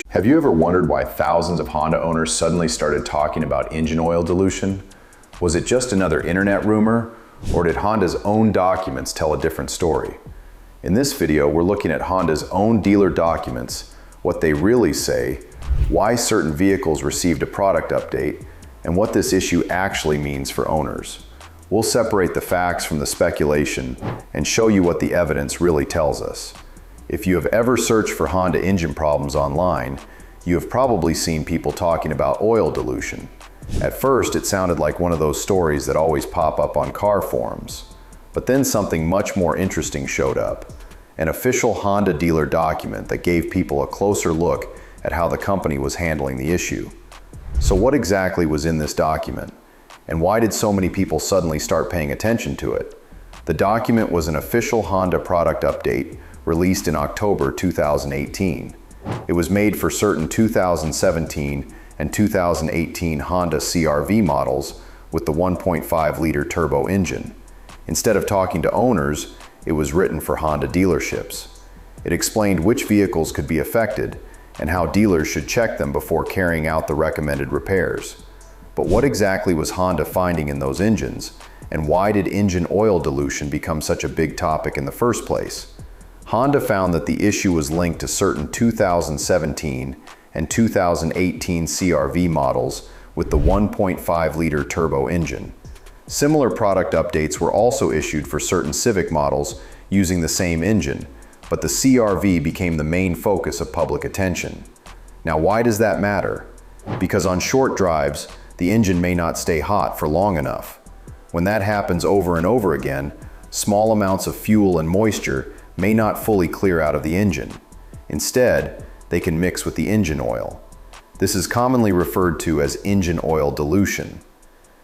Have you ever wondered why thousands of Honda owners suddenly started talking about engine oil dilution? Was it just another internet rumor, or did Honda's own documents tell a different story? In this video, we're looking at Honda's own dealer documents, what they really say, why certain vehicles received a product update, and what this issue actually means for owners. We'll separate the facts from the speculation and show you what the evidence really tells us. If you have ever searched for Honda engine problems online, you have probably seen people talking about oil dilution. At first, it sounded like one of those stories that always pop up on car forums. But then something much more interesting showed up. An official Honda dealer document that gave people a closer look at how the company was handling the issue. So what exactly was in this document? And why did so many people suddenly start paying attention to it? The document was an official Honda product update released in October 2018. It was made for certain 2017 and 2018 Honda CR-V models with the 1.5-liter turbo engine. Instead of talking to owners, it was written for Honda dealerships. It explained which vehicles could be affected and how dealers should check them before carrying out the recommended repairs. But what exactly was Honda finding in those engines, and why did engine oil dilution become such a big topic in the first place? Honda found that the issue was linked to certain 2017 and 2018 CR-V models with the 1.5-liter turbo engine. Similar product updates were also issued for certain Civic models using the same engine, but the CR-V became the main focus of public attention. Now, why does that matter? Because on short drives, the engine may not stay hot for long enough. When that happens over and over again, small amounts of fuel and moisture may not fully clear out of the engine. Instead, they can mix with the engine oil. This is commonly referred to as engine oil dilution.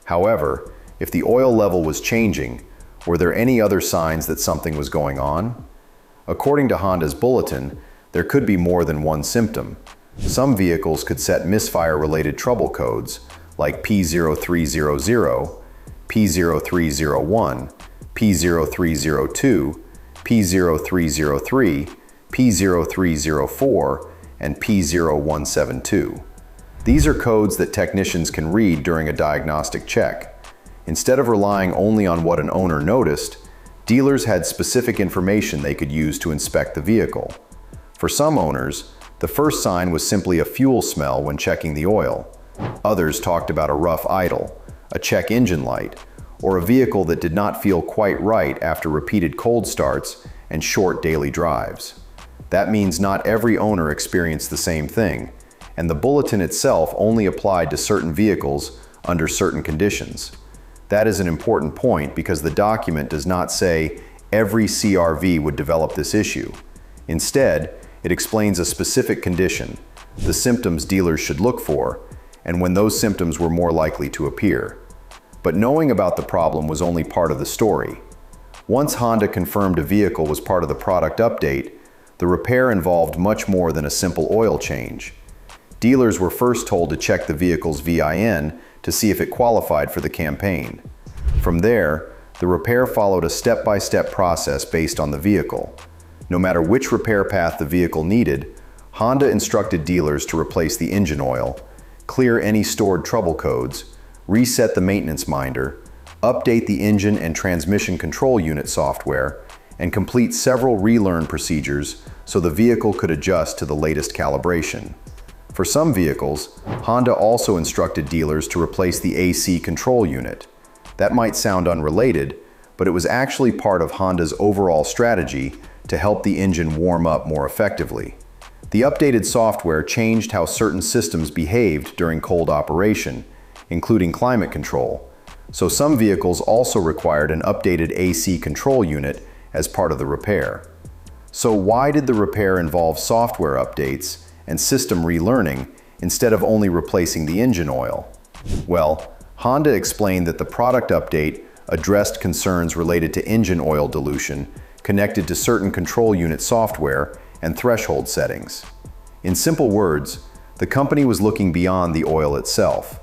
However, if the oil level was changing, were there any other signs that something was going on? According to Honda's bulletin, there could be more than one symptom. Some vehicles could set misfire-related trouble codes like P0300, P0301, P0302, P0303, P0304, and P0172. These are codes that technicians can read during a diagnostic check. Instead of relying only on what an owner noticed, dealers had specific information they could use to inspect the vehicle. For some owners, the first sign was simply a fuel smell when checking the oil. Others talked about a rough idle, a check engine light, or a vehicle that did not feel quite right after repeated cold starts and short daily drives. That means not every owner experienced the same thing, and the bulletin itself only applied to certain vehicles under certain conditions. That is an important point because the document does not say every CR-V would develop this issue. Instead, it explains a specific condition, the symptoms dealers should look for, and when those symptoms were more likely to appear. But knowing about the problem was only part of the story. Once Honda confirmed a vehicle was part of the product update, the repair involved much more than a simple oil change. Dealers were first told to check the vehicle's VIN to see if it qualified for the campaign. From there, the repair followed a step-by-step process based on the vehicle. No matter which repair path the vehicle needed, Honda instructed dealers to replace the engine oil, clear any stored trouble codes, reset the maintenance minder, update the engine and transmission control unit software, and complete several relearn procedures so the vehicle could adjust to the latest calibration. For some vehicles, Honda also instructed dealers to replace the AC control unit. That might sound unrelated, but it was actually part of Honda's overall strategy to help the engine warm up more effectively. The updated software changed how certain systems behaved during cold operation, including climate control. So some vehicles also required an updated AC control unit as part of the repair. So why did the repair involve software updates and system relearning instead of only replacing the engine oil? Well, Honda explained that the product update addressed concerns related to engine oil dilution connected to certain control unit software and threshold settings. In simple words, the company was looking beyond the oil itself.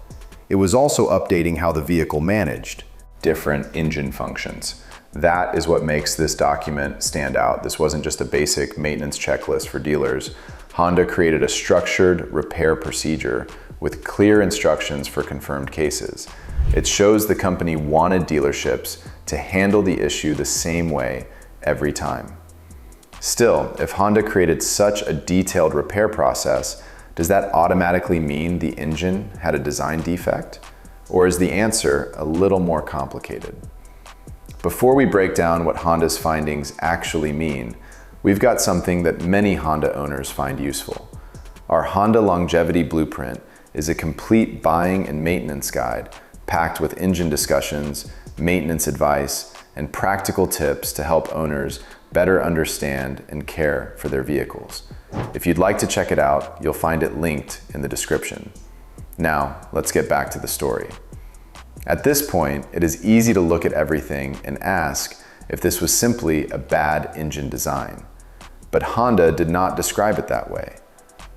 It was also updating how the vehicle managed different engine functions. That is what makes this document stand out. This wasn't just a basic maintenance checklist for dealers. Honda created a structured repair procedure with clear instructions for confirmed cases. It shows the company wanted dealerships to handle the issue the same way every time. Still, if Honda created such a detailed repair process, does that automatically mean the engine had a design defect? Or is the answer a little more complicated? Before we break down what Honda's findings actually mean, we've got something that many Honda owners find useful. Our Honda Longevity Blueprint is a complete buying and maintenance guide packed with engine discussions, maintenance advice, and practical tips to help owners better understand and care for their vehicles. If you'd like to check it out, you'll find it linked in the description. Now, let's get back to the story. At this point, it is easy to look at everything and ask if this was simply a bad engine design. But Honda did not describe it that way.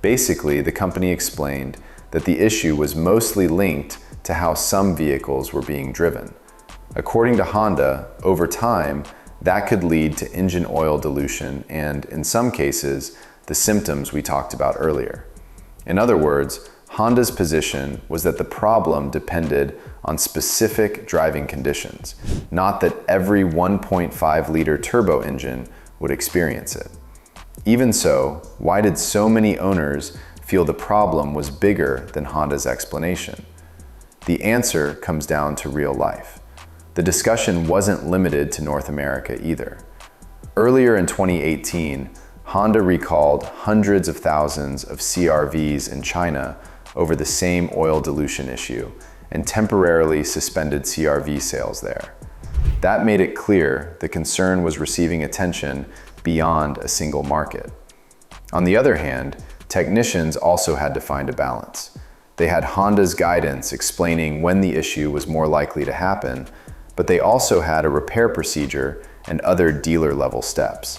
Basically, the company explained that the issue was mostly linked to how some vehicles were being driven. According to Honda, over time, that could lead to engine oil dilution and, in some cases, the symptoms we talked about earlier. In other words, Honda's position was that the problem depended on specific driving conditions, not that every 1.5-liter turbo engine would experience it. Even so, why did so many owners feel the problem was bigger than Honda's explanation? The answer comes down to real life. The discussion wasn't limited to North America either. Earlier in 2018, Honda recalled hundreds of thousands of CR-Vs in China over the same oil dilution issue and temporarily suspended CR-V sales there. That made it clear the concern was receiving attention beyond a single market. On the other hand, technicians also had to find a balance. They had Honda's guidance explaining when the issue was more likely to happen, but they also had a repair procedure and other dealer-level steps.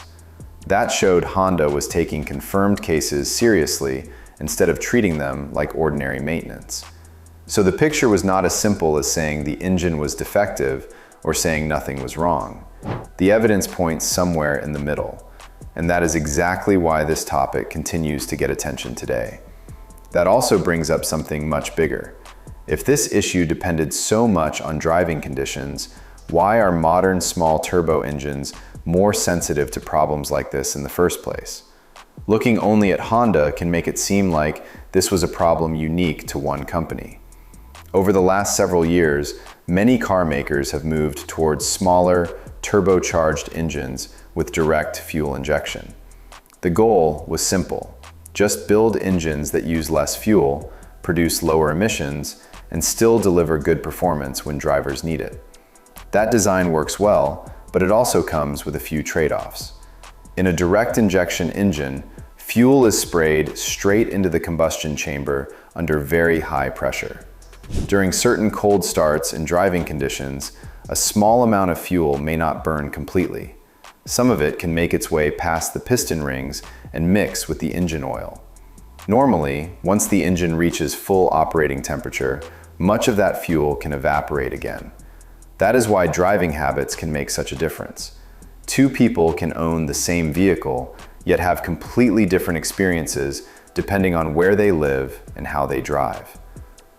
That showed Honda was taking confirmed cases seriously instead of treating them like ordinary maintenance. So the picture was not as simple as saying the engine was defective or saying nothing was wrong. The evidence points somewhere in the middle, and that is exactly why this topic continues to get attention today. That also brings up something much bigger. If this issue depended so much on driving conditions, why are modern small turbo engines more sensitive to problems like this in the first place? Looking only at Honda can make it seem like this was a problem unique to one company. Over the last several years, many car makers have moved towards smaller, turbocharged engines with direct fuel injection. The goal was simple: just build engines that use less fuel, produce lower emissions, and still deliver good performance when drivers need it. That design works well, but it also comes with a few trade-offs. In a direct injection engine, fuel is sprayed straight into the combustion chamber under very high pressure. During certain cold starts and driving conditions, a small amount of fuel may not burn completely. Some of it can make its way past the piston rings and mix with the engine oil. Normally, once the engine reaches full operating temperature, much of that fuel can evaporate again. That is why driving habits can make such a difference. Two people can own the same vehicle, yet have completely different experiences depending on where they live and how they drive.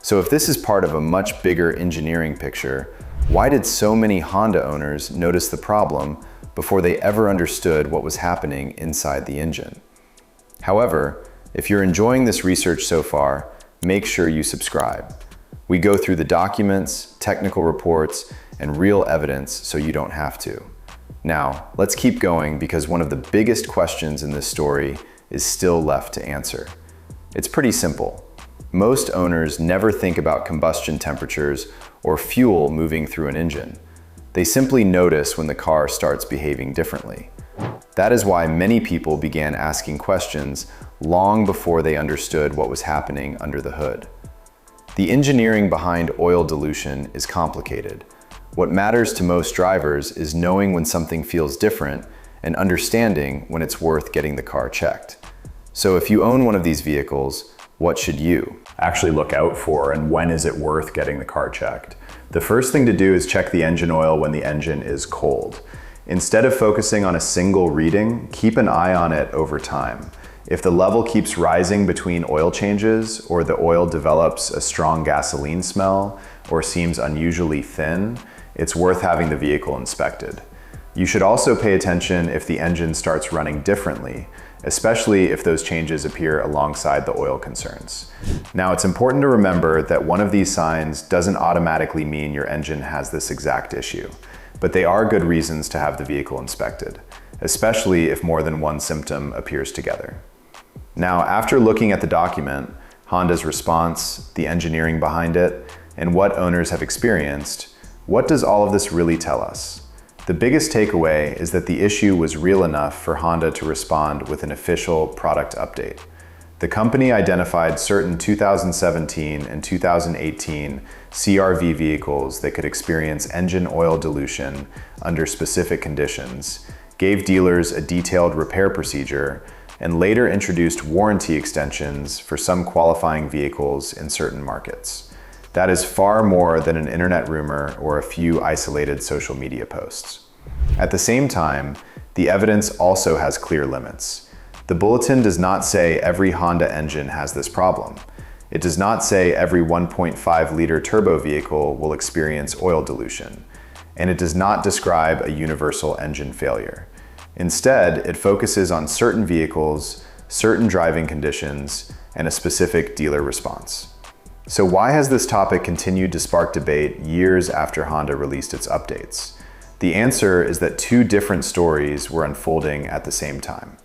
So if this is part of a much bigger engineering picture, why did so many Honda owners notice the problem before they ever understood what was happening inside the engine? However, if you're enjoying this research so far, make sure you subscribe. We go through the documents, technical reports, and real evidence so you don't have to. Now, let's keep going because one of the biggest questions in this story is still left to answer. It's pretty simple. Most owners never think about combustion temperatures or fuel moving through an engine. They simply notice when the car starts behaving differently. That is why many people began asking questions long before they understood what was happening under the hood. The engineering behind oil dilution is complicated. What matters to most drivers is knowing when something feels different and understanding when it's worth getting the car checked. So if you own one of these vehicles, what should you actually look out for, and when is it worth getting the car checked? The first thing to do is check the engine oil when the engine is cold. Instead of focusing on a single reading, keep an eye on it over time. If the level keeps rising between oil changes, or the oil develops a strong gasoline smell, or seems unusually thin, it's worth having the vehicle inspected. You should also pay attention if the engine starts running differently, especially if those changes appear alongside the oil concerns. Now, it's important to remember that one of these signs doesn't automatically mean your engine has this exact issue, but they are good reasons to have the vehicle inspected, especially if more than one symptom appears together. Now, after looking at the document, Honda's response, the engineering behind it, and what owners have experienced, what does all of this really tell us? The biggest takeaway is that the issue was real enough for Honda to respond with an official product update. The company identified certain 2017 and 2018 CR-V vehicles that could experience engine oil dilution under specific conditions, gave dealers a detailed repair procedure, and later introduced warranty extensions for some qualifying vehicles in certain markets. That is far more than an internet rumor or a few isolated social media posts. At the same time, the evidence also has clear limits. The bulletin does not say every Honda engine has this problem. It does not say every 1.5-liter turbo vehicle will experience oil dilution. And it does not describe a universal engine failure. Instead, it focuses on certain vehicles, certain driving conditions, and a specific dealer response. So why has this topic continued to spark debate years after Honda released its updates? The answer is that two different stories were unfolding at the same time.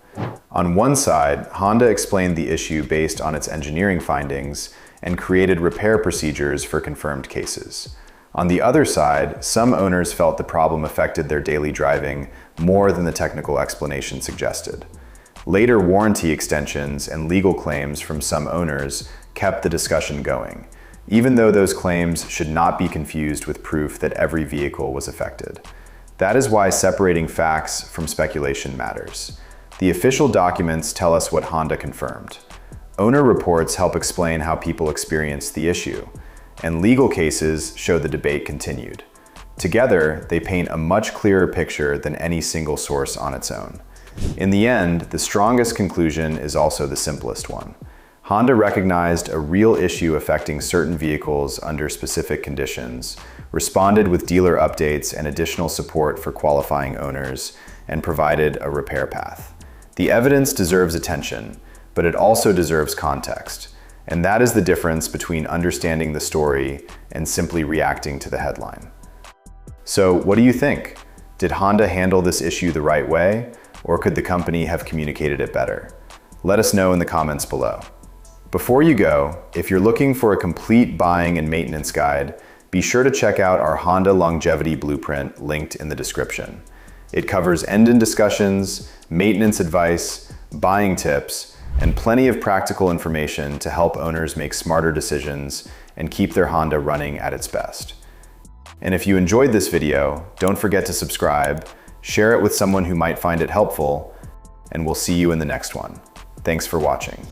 On one side, Honda explained the issue based on its engineering findings and created repair procedures for confirmed cases. On the other side, some owners felt the problem affected their daily driving more than the technical explanation suggested. Later warranty extensions and legal claims from some owners kept the discussion going, even though those claims should not be confused with proof that every vehicle was affected. That is why separating facts from speculation matters. The official documents tell us what Honda confirmed. Owner reports help explain how people experienced the issue, and legal cases show the debate continued. Together, they paint a much clearer picture than any single source on its own. In the end, the strongest conclusion is also the simplest one. Honda recognized a real issue affecting certain vehicles under specific conditions, responded with dealer updates and additional support for qualifying owners, and provided a repair path. The evidence deserves attention, but it also deserves context. And that is the difference between understanding the story and simply reacting to the headline. So, what do you think? Did Honda handle this issue the right way, or could the company have communicated it better? Let us know in the comments below. Before you go, if you're looking for a complete buying and maintenance guide, be sure to check out our Honda Longevity Blueprint linked in the description. It covers engine discussions, maintenance advice, buying tips, and plenty of practical information to help owners make smarter decisions and keep their Honda running at its best. And if you enjoyed this video, don't forget to subscribe, share it with someone who might find it helpful, and we'll see you in the next one. Thanks for watching.